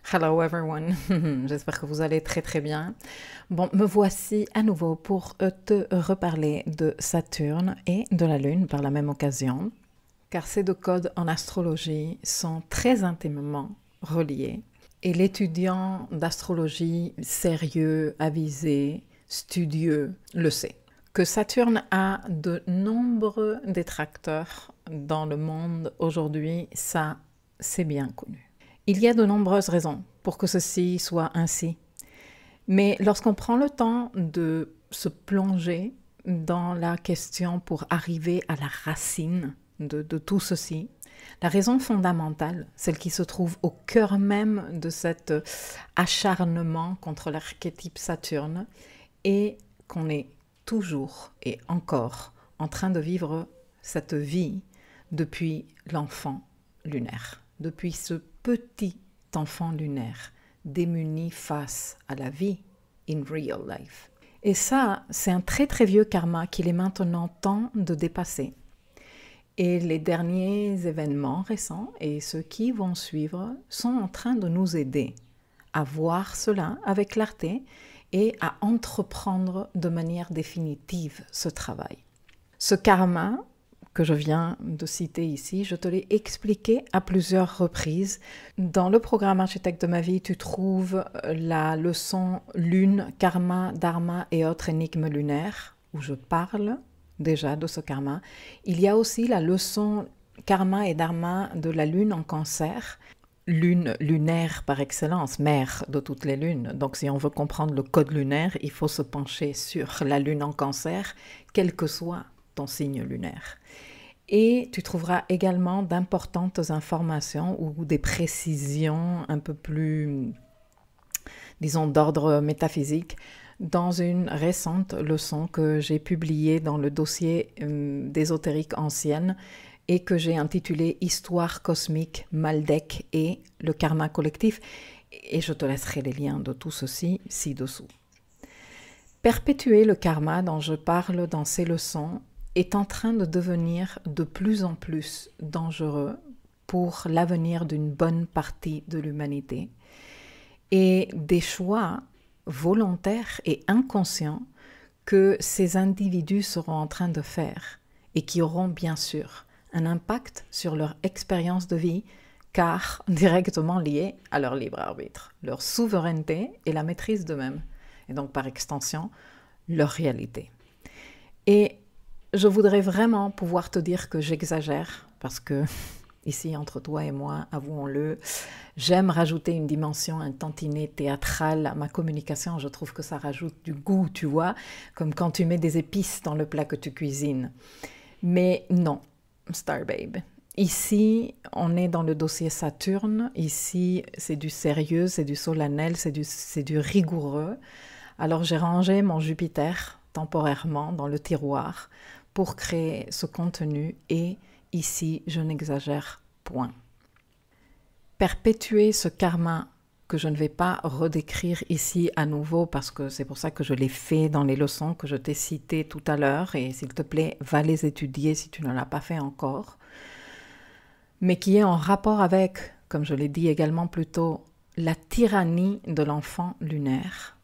Hello everyone, j'espère que vous allez très très bien. Bon, me voici à nouveau pour te reparler de Saturne et de la Lune par la même occasion, car ces deux codes en astrologie sont très intimement reliés et l'étudiant d'astrologie sérieux, avisé, studieux le sait. Que Saturne a de nombreux détracteurs dans le monde aujourd'hui, ça c'est bien connu. Il y a de nombreuses raisons pour que ceci soit ainsi. Mais lorsqu'on prend le temps de se plonger dans la question pour arriver à la racine de tout ceci, la raison fondamentale, celle qui se trouve au cœur même de cet acharnement contre l'archétype Saturne, est qu'on est toujours et encore en train de vivre cette vie depuis l'enfant lunaire, depuis ce petit enfant lunaire démuni face à la vie in real life. Et ça, c'est un très très vieux karma qu'il est maintenant temps de dépasser. Et les derniers événements récents et ceux qui vont suivre sont en train de nous aider à voir cela avec clarté et à entreprendre de manière définitive ce travail. Ce karma que je viens de citer ici, je te l'ai expliqué à plusieurs reprises. Dans le programme Architecte de ma vie, tu trouves la leçon Lune, Karma, Dharma et autres énigmes lunaires, où je parle déjà de ce karma. Il y a aussi la leçon Karma et Dharma de la Lune en Cancer, lune lunaire par excellence, mère de toutes les lunes. Donc si on veut comprendre le code lunaire, il faut se pencher sur la Lune en Cancer, quel que soit ton signe lunaire. Et tu trouveras également d'importantes informations ou des précisions un peu plus, disons, d'ordre métaphysique dans une récente leçon que j'ai publiée dans le dossier d'ésotérique ancienne et que j'ai intitulée Histoire cosmique, Maldek et le karma collectif. Et je te laisserai les liens de tout ceci ci-dessous. Perpétuer le karma dont je parle dans ces leçons est en train de devenir de plus en plus dangereux pour l'avenir d'une bonne partie de l'humanité et des choix volontaires et inconscients que ces individus seront en train de faire et qui auront bien sûr un impact sur leur expérience de vie car directement liés à leur libre arbitre, leur souveraineté et la maîtrise d'eux-mêmes et donc par extension leur réalité. Et je voudrais vraiment pouvoir te dire que j'exagère, parce que ici, entre toi et moi, avouons-le, j'aime rajouter une dimension un tantinet théâtrale à ma communication. Je trouve que ça rajoute du goût, tu vois, comme quand tu mets des épices dans le plat que tu cuisines. Mais non, Star Babe. Ici, on est dans le dossier Saturne. Ici, c'est du sérieux, c'est du solennel, c'est du rigoureux. Alors, j'ai rangé mon Jupiter temporairement dans le tiroir pour créer ce contenu et ici, je n'exagère point. Perpétuer ce karma que je ne vais pas redécrire ici à nouveau parce que c'est pour ça que je l'ai fait dans les leçons que je t'ai citées tout à l'heure et s'il te plaît, va les étudier si tu ne l'as pas fait encore, mais qui est en rapport avec, comme je l'ai dit également plus tôt, la tyrannie de l'enfant lunaire,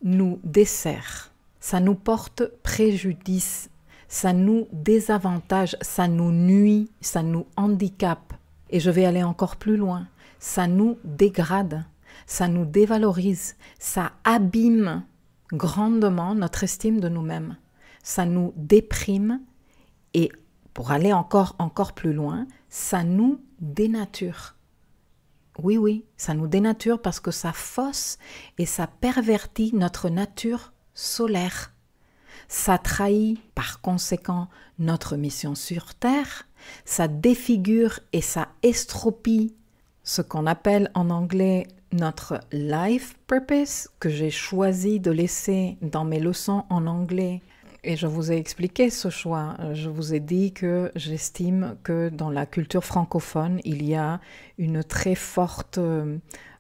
nous dessert, ça nous porte préjudice, ça nous désavantage, ça nous nuit, ça nous handicape. Et je vais aller encore plus loin. Ça nous dégrade, ça nous dévalorise, ça abîme grandement notre estime de nous-mêmes. Ça nous déprime et, pour aller encore plus loin, ça nous dénature. Oui, ça nous dénature parce que ça fausse et ça pervertit notre nature solaire. Ça trahit par conséquent notre mission sur Terre, ça défigure et ça estropie ce qu'on appelle en anglais notre life purpose, que j'ai choisi de laisser dans mes leçons en anglais. Et je vous ai expliqué ce choix. Je vous ai dit que j'estime que dans la culture francophone, il y a une très forte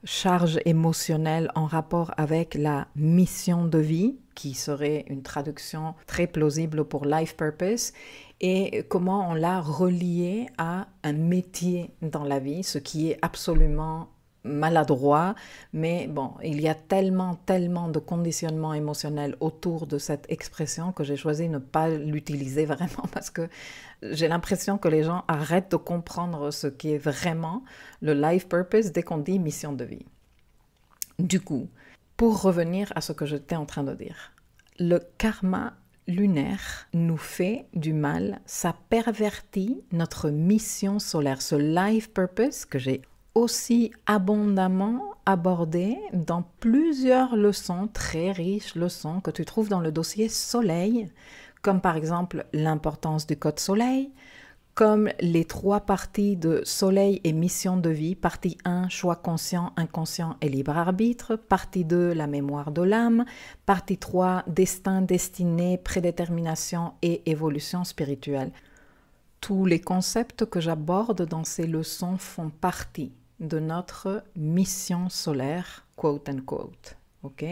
charge émotionnelle en rapport avec la mission de vie, qui serait une traduction très plausible pour life purpose, et comment on l'a relié à un métier dans la vie, ce qui est absolument maladroit, mais bon, il y a tellement de conditionnement émotionnel autour de cette expression que j'ai choisi de ne pas l'utiliser vraiment parce que j'ai l'impression que les gens arrêtent de comprendre ce qui est vraiment le life purpose dès qu'on dit mission de vie. Du coup, pour revenir à ce que j'étais en train de dire, le karma lunaire nous fait du mal, ça pervertit notre mission solaire, ce life purpose que j'ai aussi abondamment abordé dans plusieurs leçons, très riches leçons que tu trouves dans le dossier Soleil, comme par exemple l'importance du code Soleil, comme les 3 parties de Soleil et mission de vie, partie 1, choix conscient, inconscient et libre arbitre, partie 2, la mémoire de l'âme, partie 3, destin, destinée, prédétermination et évolution spirituelle. Tous les concepts que j'aborde dans ces leçons font partie de notre mission solaire, quote unquote, ok?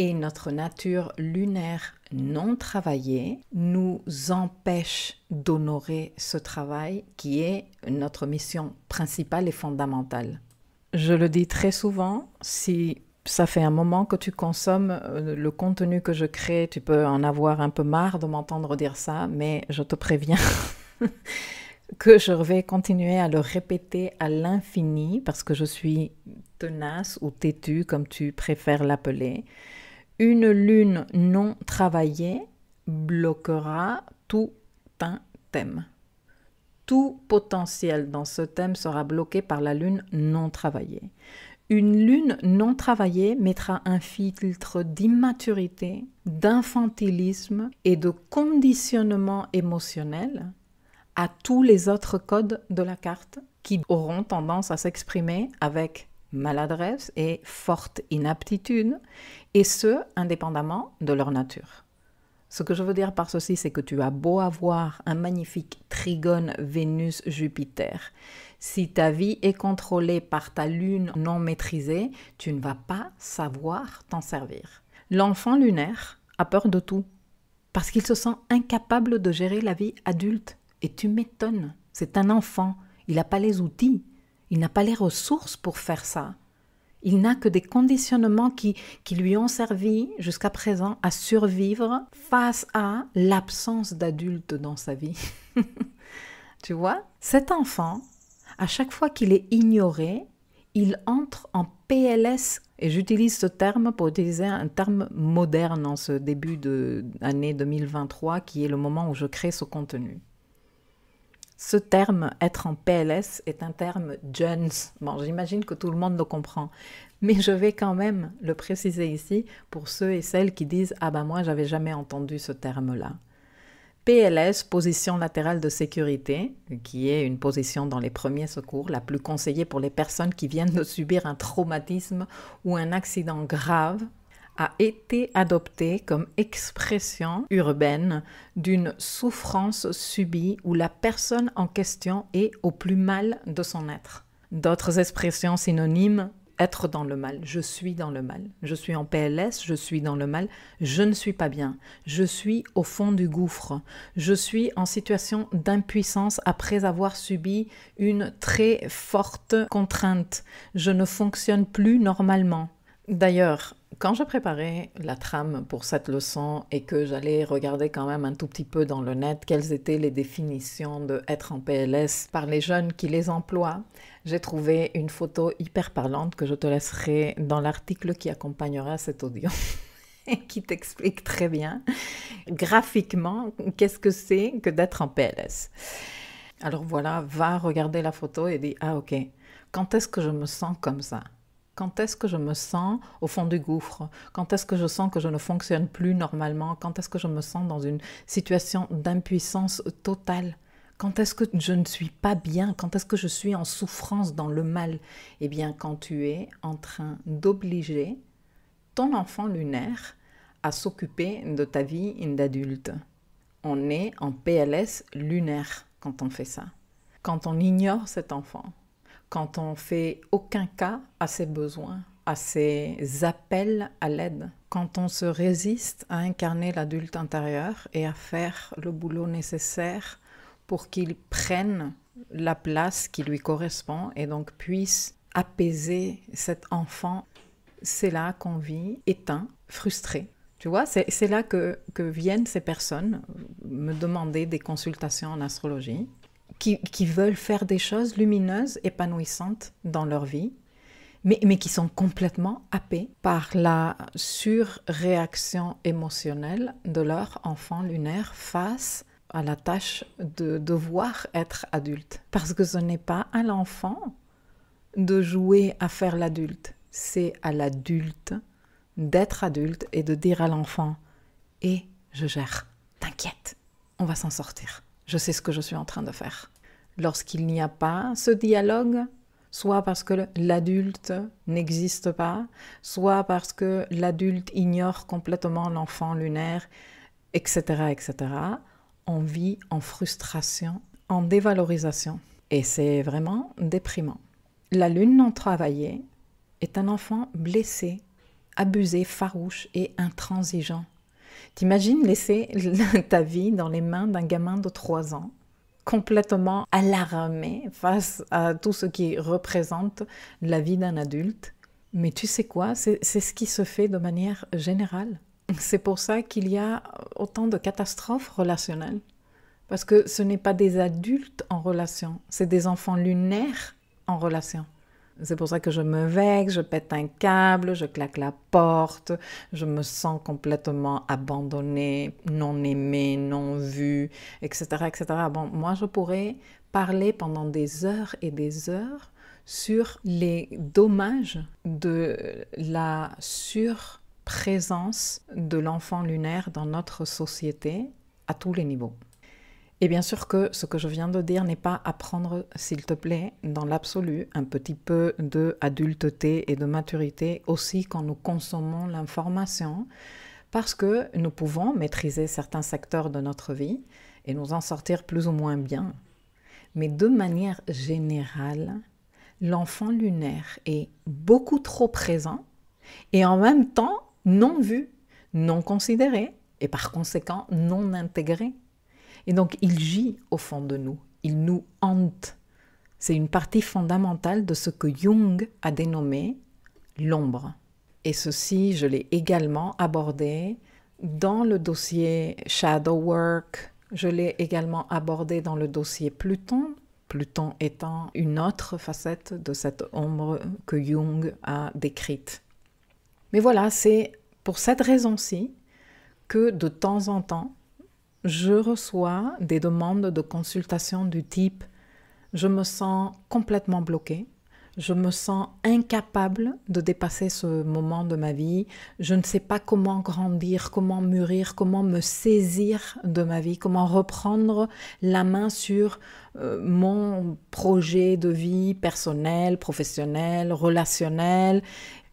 Et notre nature lunaire non travaillée nous empêche d'honorer ce travail qui est notre mission principale et fondamentale. Je le dis très souvent, si ça fait un moment que tu consommes le contenu que je crée, tu peux en avoir un peu marre de m'entendre dire ça, mais je te préviens que je vais continuer à le répéter à l'infini parce que je suis tenace ou têtue, comme tu préfères l'appeler. Une lune non travaillée bloquera tout un thème. Tout potentiel dans ce thème sera bloqué par la lune non travaillée. Une lune non travaillée mettra un filtre d'immaturité, d'infantilisme et de conditionnement émotionnel à tous les autres codes de la carte qui auront tendance à s'exprimer avec maladresse et forte inaptitude, et ce, indépendamment de leur nature. Ce que je veux dire par ceci, c'est que tu as beau avoir un magnifique trigone Vénus-Jupiter. Si ta vie est contrôlée par ta lune non maîtrisée, tu ne vas pas savoir t'en servir. L'enfant lunaire a peur de tout, parce qu'il se sent incapable de gérer la vie adulte. Et tu m'étonnes, c'est un enfant, il n'a pas les outils, il n'a pas les ressources pour faire ça. Il n'a que des conditionnements qui lui ont servi jusqu'à présent à survivre face à l'absence d'adulte dans sa vie. Tu vois, cet enfant, à chaque fois qu'il est ignoré, il entre en PLS. Et j'utilise ce terme pour utiliser un terme moderne en ce début d'année 2023, qui est le moment où je crée ce contenu. Ce terme, être en PLS, est un terme Jones. Bon, j'imagine que tout le monde le comprend. Mais je vais quand même le préciser ici pour ceux et celles qui disent « Ah ben moi, j'avais jamais entendu ce terme-là ». PLS, position latérale de sécurité, qui est une position dans les premiers secours, la plus conseillée pour les personnes qui viennent de subir un traumatisme ou un accident grave, a été adoptée comme expression urbaine d'une souffrance subie où la personne en question est au plus mal de son être. D'autres expressions synonymes, être dans le mal, je suis dans le mal, je suis en PLS, je suis dans le mal, je ne suis pas bien, je suis au fond du gouffre, je suis en situation d'impuissance après avoir subi une très forte contrainte, je ne fonctionne plus normalement. D'ailleurs, quand je préparais la trame pour cette leçon et que j'allais regarder quand même un tout petit peu dans le net quelles étaient les définitions de être en PLS par les jeunes qui les emploient, j'ai trouvé une photo hyper parlante que je te laisserai dans l'article qui accompagnera cet audio et qui t'explique très bien graphiquement qu'est-ce que c'est que d'être en PLS. Alors voilà, va regarder la photo et dis « Ah ok, quand est-ce que je me sens comme ça ? Quand est-ce que je me sens au fond du gouffre? Quand est-ce que je sens que je ne fonctionne plus normalement? Quand est-ce que je me sens dans une situation d'impuissance totale? Quand est-ce que je ne suis pas bien? Quand est-ce que je suis en souffrance dans le mal? Eh bien, quand tu es en train d'obliger ton enfant lunaire à s'occuper de ta vie d'adulte. On est en PLS lunaire quand on fait ça. Quand on ignore cet enfant. Quand on fait aucun cas à ses besoins, à ses appels à l'aide, quand on se résiste à incarner l'adulte intérieur et à faire le boulot nécessaire pour qu'il prenne la place qui lui correspond et donc puisse apaiser cet enfant, c'est là qu'on vit éteint, frustré. Tu vois, c'est là que viennent ces personnes me demander des consultations en astrologie, qui veulent faire des choses lumineuses, épanouissantes dans leur vie, mais qui sont complètement happés par la surréaction émotionnelle de leur enfant lunaire face à la tâche de devoir être adulte. Parce que ce n'est pas à l'enfant de jouer à faire l'adulte, c'est à l'adulte d'être adulte et de dire à l'enfant « Et je gère, t'inquiète, on va s'en sortir, je sais ce que je suis en train de faire ». Lorsqu'il n'y a pas ce dialogue, soit parce que l'adulte n'existe pas, soit parce que l'adulte ignore complètement l'enfant lunaire, etc., etc., on vit en frustration, en dévalorisation. Et c'est vraiment déprimant. La lune non travaillée est un enfant blessé, abusé, farouche et intransigeant. T'imagines laisser ta vie dans les mains d'un gamin de 3 ans, complètement alarmé face à tout ce qui représente la vie d'un adulte. Mais tu sais quoi, c'est ce qui se fait de manière générale. C'est pour ça qu'il y a autant de catastrophes relationnelles. Parce que ce n'est pas des adultes en relation, c'est des enfants lunaires en relation. C'est pour ça que je me vexe, je pète un câble, je claque la porte, je me sens complètement abandonnée, non aimée, non vue, etc., etc. Bon, moi, je pourrais parler pendant des heures et des heures sur les dommages de la surprésence de l'enfant lunaire dans notre société à tous les niveaux. Et bien sûr que ce que je viens de dire n'est pas à prendre, s'il te plaît, dans l'absolu, un petit peu d'adulteté et de maturité aussi quand nous consommons l'information, parce que nous pouvons maîtriser certains secteurs de notre vie et nous en sortir plus ou moins bien. Mais de manière générale, l'enfant lunaire est beaucoup trop présent et en même temps non vu, non considéré et par conséquent non intégré. Et donc, il gît au fond de nous, il nous hante. C'est une partie fondamentale de ce que Jung a dénommé l'ombre. Et ceci, je l'ai également abordé dans le dossier Shadow Work, je l'ai également abordé dans le dossier Pluton, Pluton étant une autre facette de cette ombre que Jung a décrite. Mais voilà, c'est pour cette raison-ci que de temps en temps, je reçois des demandes de consultation du type « Je me sens complètement bloquée, je me sens incapable de dépasser ce moment de ma vie, je ne sais pas comment grandir, comment mûrir, comment me saisir de ma vie, comment reprendre la main sur mon projet de vie personnel, professionnel, relationnel ».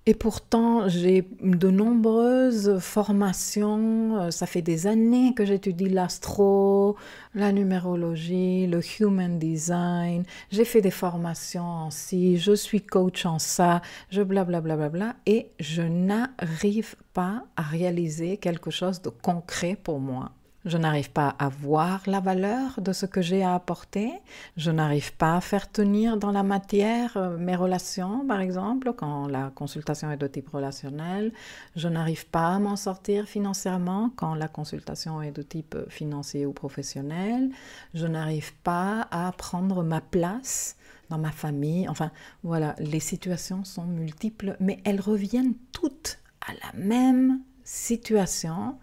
Et pourtant, j'ai de nombreuses formations, ça fait des années que j'étudie l'astro, la numérologie, le human design, j'ai fait des formations en ci, je suis coach en ça, je blablabla, et je n'arrive pas à réaliser quelque chose de concret pour moi. Je n'arrive pas à voir la valeur de ce que j'ai à apporter. Je n'arrive pas à faire tenir dans la matière mes relations, par exemple, quand la consultation est de type relationnel. Je n'arrive pas à m'en sortir financièrement quand la consultation est de type financier ou professionnel. Je n'arrive pas à prendre ma place dans ma famille. Enfin, voilà, les situations sont multiples, mais elles reviennent toutes à la même situation.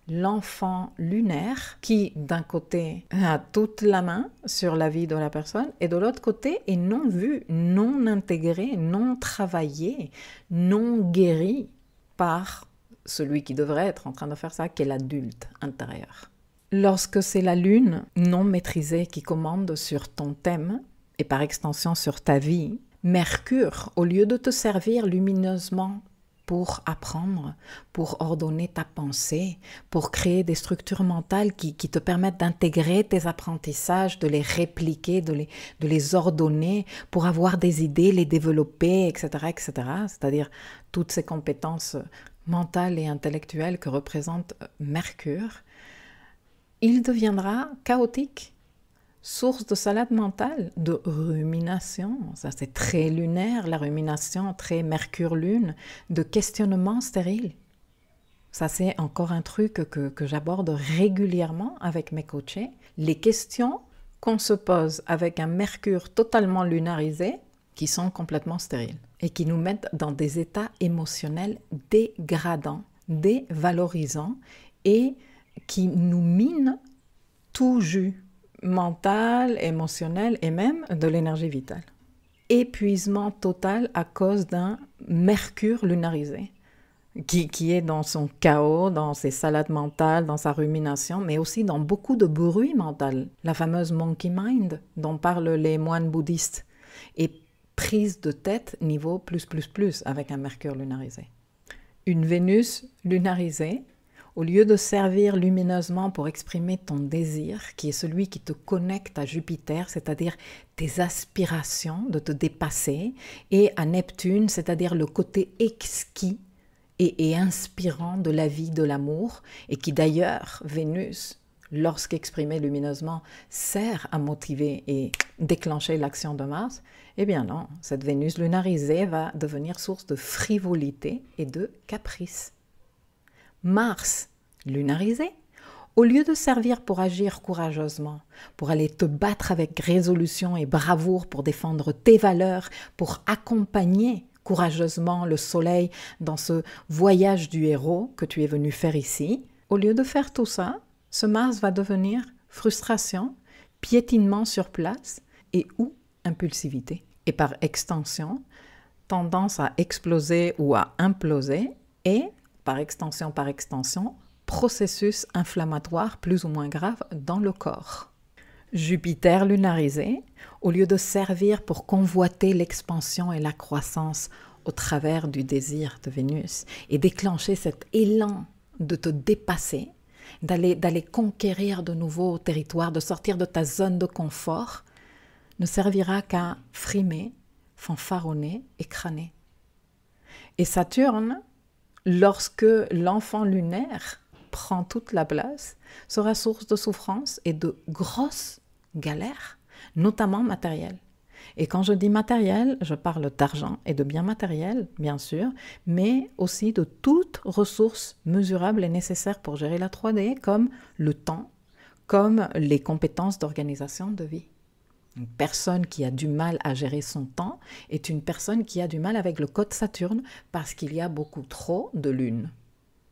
L'enfant lunaire qui, d'un côté, a toute la main sur la vie de la personne et de l'autre côté est non vu, non intégré, non travaillé, non guéri par celui qui devrait être en train de faire ça, qui est l'adulte intérieur. Lorsque c'est la lune non maîtrisée qui commande sur ton thème et par extension sur ta vie, Mercure, au lieu de te servir lumineusement pour apprendre, pour ordonner ta pensée, pour créer des structures mentales qui te permettent d'intégrer tes apprentissages, de les répliquer, de les ordonner, pour avoir des idées, les développer, etc., etc. C'est-à-dire toutes ces compétences mentales et intellectuelles que représente Mercure, il deviendra chaotique source de salade mentale, de rumination, ça c'est très lunaire, la rumination, très Mercure-Lune, de questionnement stérile. Ça c'est encore un truc que j'aborde régulièrement avec mes coachés. Les questions qu'on se pose avec un Mercure totalement lunarisé, qui sont complètement stériles et qui nous mettent dans des états émotionnels dégradants, dévalorisants et qui nous minent tout jus mental, émotionnel et même de l'énergie vitale. Épuisement total à cause d'un Mercure lunarisé qui est dans son chaos, dans ses salades mentales, dans sa rumination, mais aussi dans beaucoup de bruit mental. La fameuse monkey mind dont parlent les moines bouddhistes et prise de tête niveau plus avec un Mercure lunarisé. Une Vénus lunarisée, au lieu de servir lumineusement pour exprimer ton désir, qui est celui qui te connecte à Jupiter, c'est-à-dire tes aspirations de te dépasser, et à Neptune, c'est-à-dire le côté exquis et inspirant de la vie, de l'amour, et qui d'ailleurs, Vénus, lorsqu'exprimée lumineusement, sert à motiver et déclencher l'action de Mars, eh bien non, cette Vénus lunarisée va devenir source de frivolité et de caprice. Mars lunarisé, au lieu de servir pour agir courageusement, pour aller te battre avec résolution et bravoure pour défendre tes valeurs, pour accompagner courageusement le soleil dans ce voyage du héros que tu es venu faire ici, au lieu de faire tout ça, ce Mars va devenir frustration, piétinement sur place et ou impulsivité. Et par extension, tendance à exploser ou à imploser et, par extension, processus inflammatoire plus ou moins grave dans le corps. Jupiter lunarisé, au lieu de servir pour convoiter l'expansion et la croissance au travers du désir de Vénus et déclencher cet élan de te dépasser, d'aller conquérir de nouveaux territoires, de sortir de ta zone de confort, ne servira qu'à frimer, fanfaronner et crâner. Et Saturne, lorsque l'enfant lunaire prend toute la place, sera source de souffrance et de grosses galères, notamment matérielles. Et quand je dis matériel, je parle d'argent et de biens matériels, bien sûr, mais aussi de toutes ressources mesurables et nécessaires pour gérer la 3D, comme le temps, comme les compétences d'organisation de vie. Une personne qui a du mal à gérer son temps est une personne qui a du mal avec le code Saturne parce qu'il y a beaucoup trop de lune.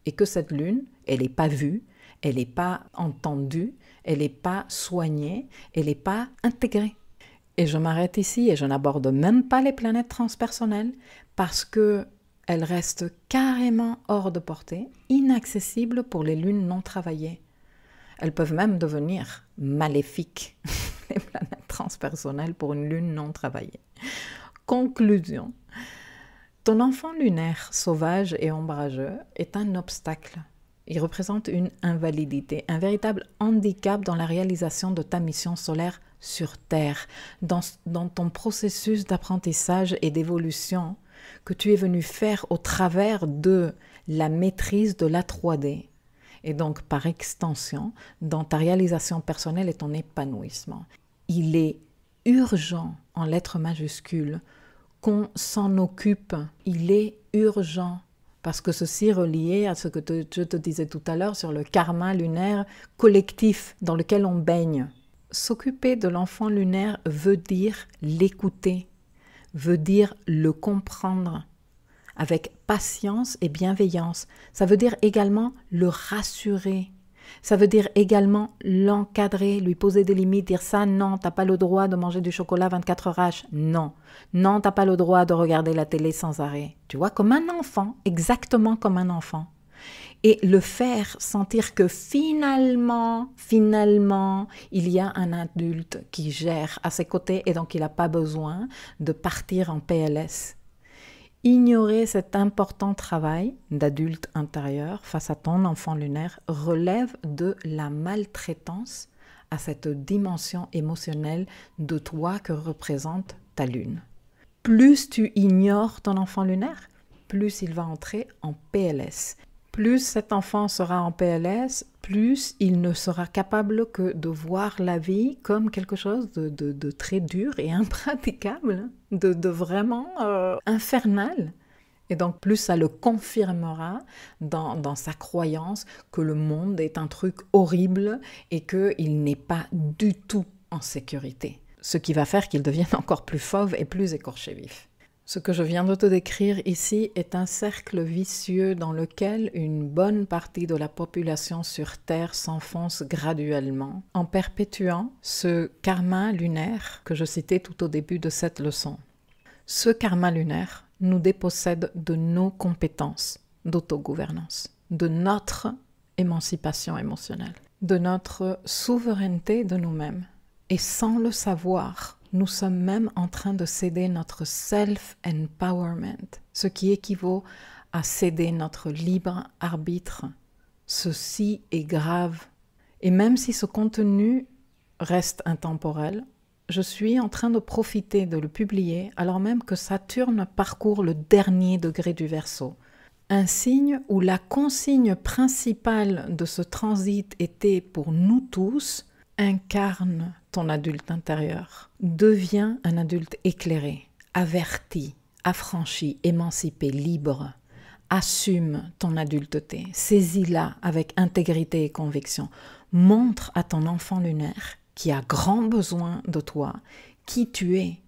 Et que cette lune, elle n'est pas vue, elle n'est pas entendue, elle n'est pas soignée, elle n'est pas intégrée. Et je m'arrête ici et je n'aborde même pas les planètes transpersonnelles parce qu'elles restent carrément hors de portée, inaccessibles pour les lunes non travaillées. Elles peuvent même devenir maléfiques, les planètes transpersonnelles, pour une lune non travaillée. Conclusion. Ton enfant lunaire sauvage et ombrageux est un obstacle. Il représente une invalidité, un véritable handicap dans la réalisation de ta mission solaire sur Terre, dans ton processus d'apprentissage et d'évolution que tu es venu faire au travers de la maîtrise de la 3D. Et donc, par extension, dans ta réalisation personnelle et ton épanouissement. Il est urgent, en lettres majuscules, qu'on s'en occupe. Il est urgent. Parce que ceci est relié à ce que je te disais tout à l'heure sur le karma lunaire collectif dans lequel on baigne. S'occuper de l'enfant lunaire veut dire l'écouter, veut dire le comprendre avec patience et bienveillance. Ça veut dire également le rassurer. Ça veut dire également l'encadrer, lui poser des limites, dire ça, non, t'as pas le droit de manger du chocolat 24h, non. Non, t'as pas le droit de regarder la télé sans arrêt. Tu vois, comme un enfant, exactement comme un enfant. Et le faire sentir que finalement, il y a un adulte qui gère à ses côtés et donc il n'a pas besoin de partir en PLS. Ignorer cet important travail d'adulte intérieur face à ton enfant lunaire relève de la maltraitance à cette dimension émotionnelle de toi que représente ta lune. Plus tu ignores ton enfant lunaire, plus il va entrer en PLS. plus cet enfant sera en PLS, plus il ne sera capable que de voir la vie comme quelque chose de très dur et impraticable, de vraiment infernal. Et donc plus ça le confirmera dans sa croyance que le monde est un truc horrible et qu'il n'est pas du tout en sécurité. Ce qui va faire qu'il devienne encore plus fauve et plus écorché vif. Ce que je viens de te décrire ici est un cercle vicieux dans lequel une bonne partie de la population sur Terre s'enfonce graduellement en perpétuant ce karma lunaire que je citais tout au début de cette leçon. Ce karma lunaire nous dépossède de nos compétences d'autogouvernance, de notre émancipation émotionnelle, de notre souveraineté de nous-mêmes. Et sans le savoir, nous sommes même en train de céder notre self-empowerment, ce qui équivaut à céder notre libre arbitre. Ceci est grave. Et même si ce contenu reste intemporel, je suis en train de profiter de le publier alors même que Saturne parcourt le dernier degré du Verseau. Un signe où la consigne principale de ce transit était pour nous tous: incarne ton adulte intérieur, deviens un adulte éclairé, averti, affranchi, émancipé, libre. Assume ton adulteté, saisis-la avec intégrité et conviction. Montre à ton enfant lunaire qui a grand besoin de toi qui tu es.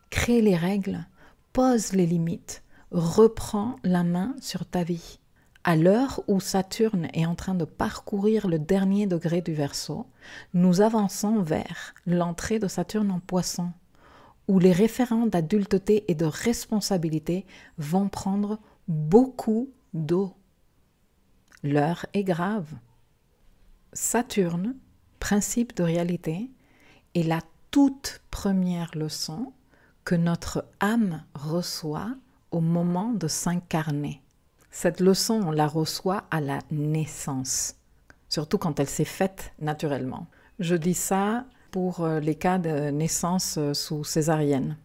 Crée les règles, pose les limites, reprends la main sur ta vie. À l'heure où Saturne est en train de parcourir le dernier degré du Verseau, nous avançons vers l'entrée de Saturne en Poisson, où les référents d'adulteté et de responsabilité vont prendre beaucoup d'eau. L'heure est grave. Saturne, principe de réalité, est la toute première leçon que notre âme reçoit au moment de s'incarner. Cette leçon, on la reçoit à la naissance, surtout quand elle s'est faite naturellement. Je dis ça pour les cas de naissance sous césarienne,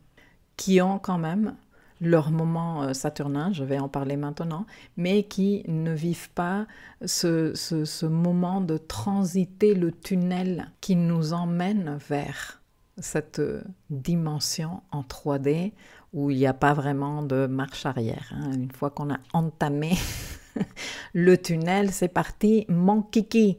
qui ont quand même leur moment saturnin, je vais en parler maintenant, mais qui ne vivent pas ce moment de transiter le tunnel qui nous emmène vers cette dimension en 3D où il n'y a pas vraiment de marche arrière. Une fois qu'on a entamé le tunnel, c'est parti, mon kiki.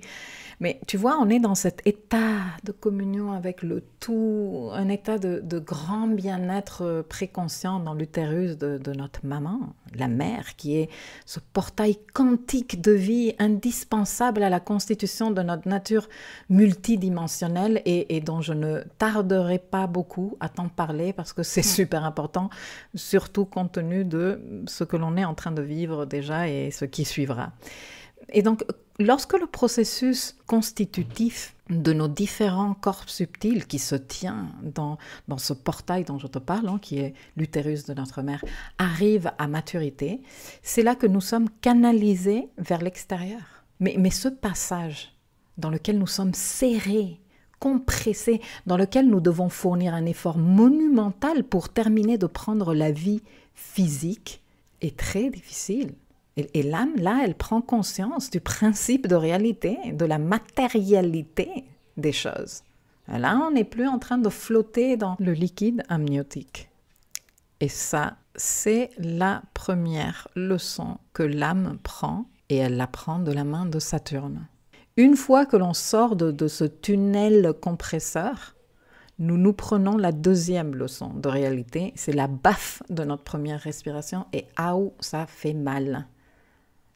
Mais tu vois, on est dans cet état de communion avec le tout, un état de grand bien-être préconscient dans l'utérus de notre maman, la mère, qui est ce portail quantique de vie indispensable à la constitution de notre nature multidimensionnelle et dont je ne tarderai pas beaucoup à t'en parler parce que c'est super important, surtout compte tenu de ce que l'on est en train de vivre déjà et ce qui suivra. Et donc, lorsque le processus constitutif de nos différents corps subtils qui se tient dans ce portail dont je te parle, qui est l'utérus de notre mère, arrive à maturité, c'est là que nous sommes canalisés vers l'extérieur. Mais ce passage dans lequel nous sommes serrés, compressés, dans lequel nous devons fournir un effort monumental pour terminer de prendre la vie physique, est très difficile. Et l'âme, là, elle prend conscience du principe de réalité, de la matérialité des choses. Là, on n'est plus en train de flotter dans le liquide amniotique. Et ça, c'est la première leçon que l'âme prend, et elle la prend de la main de Saturne. Une fois que l'on sort de ce tunnel compresseur, nous prenons la deuxième leçon de réalité, c'est la baffe de notre première respiration, et aouh, ça fait mal.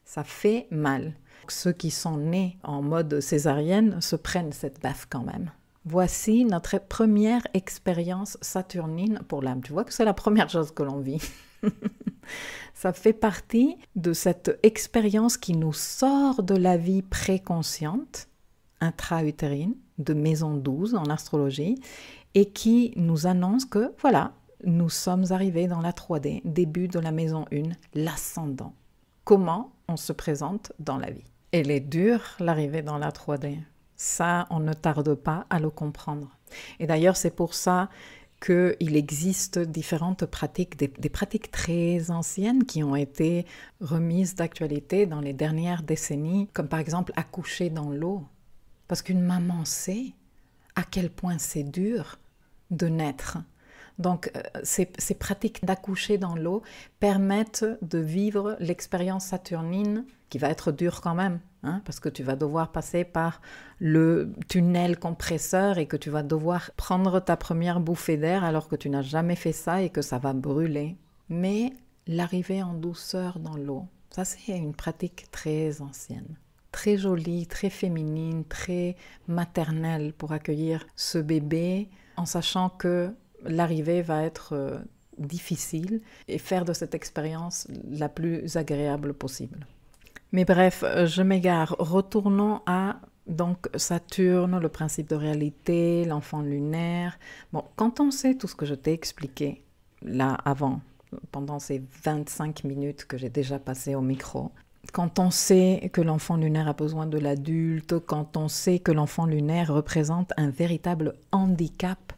Ça fait mal. Ceux qui sont nés en mode césarienne se prennent cette baffe quand même. Voici notre première expérience saturnine pour l'âme. Tu vois que c'est la première chose que l'on vit. Ça fait partie de cette expérience qui nous sort de la vie préconsciente, intra-utérine, de maison 12 en astrologie, et qui nous annonce que voilà, nous sommes arrivés dans la 3D, début de la maison 1, l'ascendant. Comment on se présente dans la vie. Elle est dure, l'arrivée dans la 3D. Ça, on ne tarde pas à le comprendre. Et d'ailleurs, c'est pour ça qu'il existe différentes pratiques, des pratiques très anciennes qui ont été remises d'actualité dans les dernières décennies, comme par exemple accoucher dans l'eau. Parce qu'une maman sait à quel point c'est dur de naître. Donc, ces pratiques d'accoucher dans l'eau permettent de vivre l'expérience saturnine, qui va être dure quand même, hein, parce que tu vas devoir passer par le tunnel compresseur et que tu vas devoir prendre ta première bouffée d'air alors que tu n'as jamais fait ça et que ça va brûler. Mais l'arrivée en douceur dans l'eau, ça c'est une pratique très ancienne. Très jolie, très féminine, très maternelle pour accueillir ce bébé en sachant que l'arrivée va être difficile et faire de cette expérience la plus agréable possible. Mais bref, je m'égare. Retournons à donc Saturne, le principe de réalité, l'enfant lunaire. Bon, quand on sait tout ce que je t'ai expliqué là avant, pendant ces 25 minutes que j'ai déjà passées au micro, quand on sait que l'enfant lunaire a besoin de l'adulte, quand on sait que l'enfant lunaire représente un véritable handicap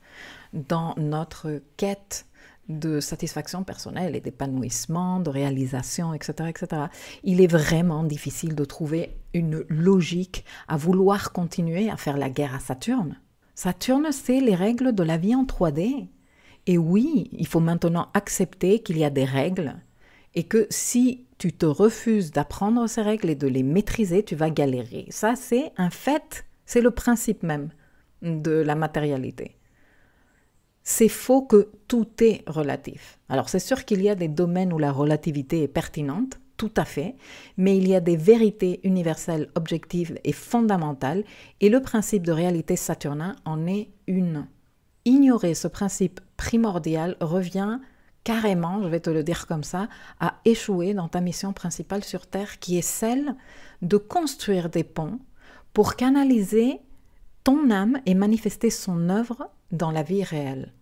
dans notre quête de satisfaction personnelle et d'épanouissement, de réalisation, etc., etc., il est vraiment difficile de trouver une logique à vouloir continuer à faire la guerre à Saturne. Saturne, c'est les règles de la vie en 3D. Et oui, il faut maintenant accepter qu'il y a des règles et que si tu te refuses d'apprendre ces règles et de les maîtriser, tu vas galérer. Ça, c'est un fait, c'est le principe même de la matérialité. C'est faux que tout est relatif. Alors c'est sûr qu'il y a des domaines où la relativité est pertinente, tout à fait, mais il y a des vérités universelles, objectives et fondamentales, et le principe de réalité saturnin en est une. Ignorer ce principe primordial revient carrément, je vais te le dire comme ça, à échouer dans ta mission principale sur Terre, qui est celle de construire des ponts pour canaliser ton âme et manifester son œuvre dans la vie réelle.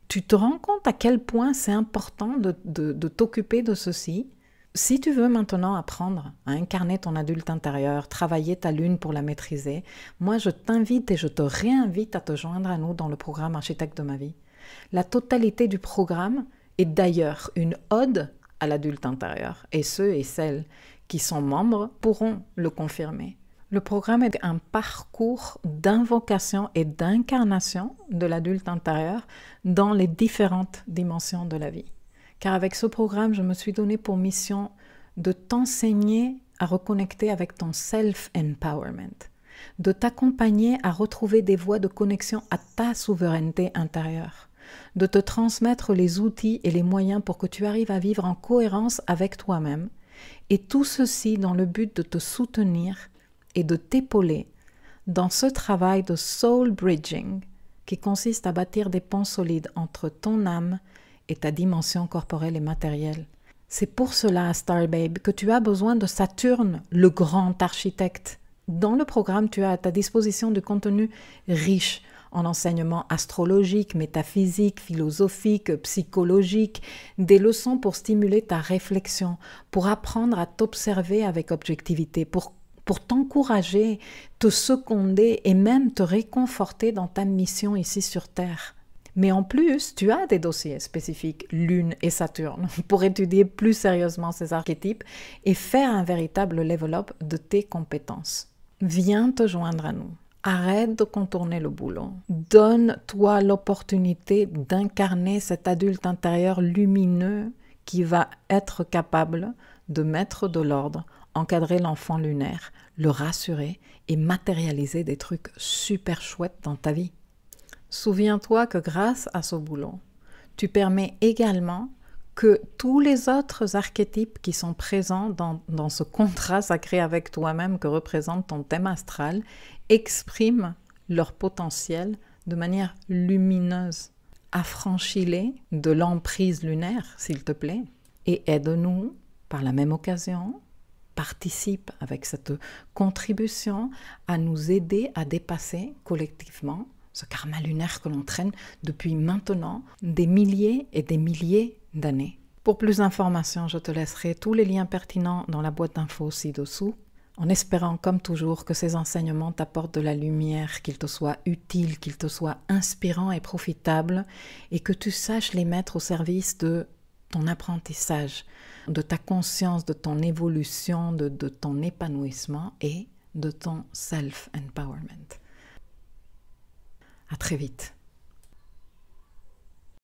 Tu te rends compte à quel point c'est important de t'occuper de ceci? Si tu veux maintenant apprendre à incarner ton adulte intérieur, travailler ta lune pour la maîtriser, moi je t'invite et je te réinvite à te joindre à nous dans le programme Architecte de ma vie. La totalité du programme est d'ailleurs une ode à l'adulte intérieur, et ceux et celles qui sont membres pourront le confirmer. Le programme est un parcours d'invocation et d'incarnation de l'adulte intérieur dans les différentes dimensions de la vie. Car avec ce programme, je me suis donné pour mission de t'enseigner à reconnecter avec ton self-empowerment, de t'accompagner à retrouver des voies de connexion à ta souveraineté intérieure, de te transmettre les outils et les moyens pour que tu arrives à vivre en cohérence avec toi-même, et tout ceci dans le but de te soutenir et de t'épauler dans ce travail de soul bridging qui consiste à bâtir des ponts solides entre ton âme et ta dimension corporelle et matérielle. C'est pour cela, Starbabe, que tu as besoin de Saturne, le grand architecte. Dans le programme, tu as à ta disposition du contenu riche en enseignements astrologiques, métaphysiques, philosophiques, psychologiques, des leçons pour stimuler ta réflexion, pour apprendre à t'observer avec objectivité, pour t'encourager, te seconder et même te réconforter dans ta mission ici sur Terre. Mais en plus, tu as des dossiers spécifiques Lune et Saturne pour étudier plus sérieusement ces archétypes et faire un véritable level up de tes compétences. Viens te joindre à nous. Arrête de contourner le boulot. Donne-toi l'opportunité d'incarner cet adulte intérieur lumineux qui va être capable de mettre de l'ordre, encadrer l'enfant lunaire, le rassurer et matérialiser des trucs super chouettes dans ta vie. Souviens-toi que grâce à ce boulot, tu permets également que tous les autres archétypes qui sont présents dans ce contrat sacré avec toi-même que représente ton thème astral expriment leur potentiel de manière lumineuse. Affranchis-les de l'emprise lunaire, s'il te plaît, et aide-nous par la même occasion. Participe avec cette contribution à nous aider à dépasser collectivement ce karma lunaire que l'on traîne depuis maintenant des milliers et des milliers d'années. Pour plus d'informations, je te laisserai tous les liens pertinents dans la boîte d'infos ci-dessous. en espérant comme toujours que ces enseignements t'apportent de la lumière, qu'ils te soient utiles, qu'ils te soient inspirants et profitables, et que tu saches les mettre au service de ton apprentissage, de ta conscience, de ton évolution, de ton épanouissement et de ton self-empowerment. À très vite.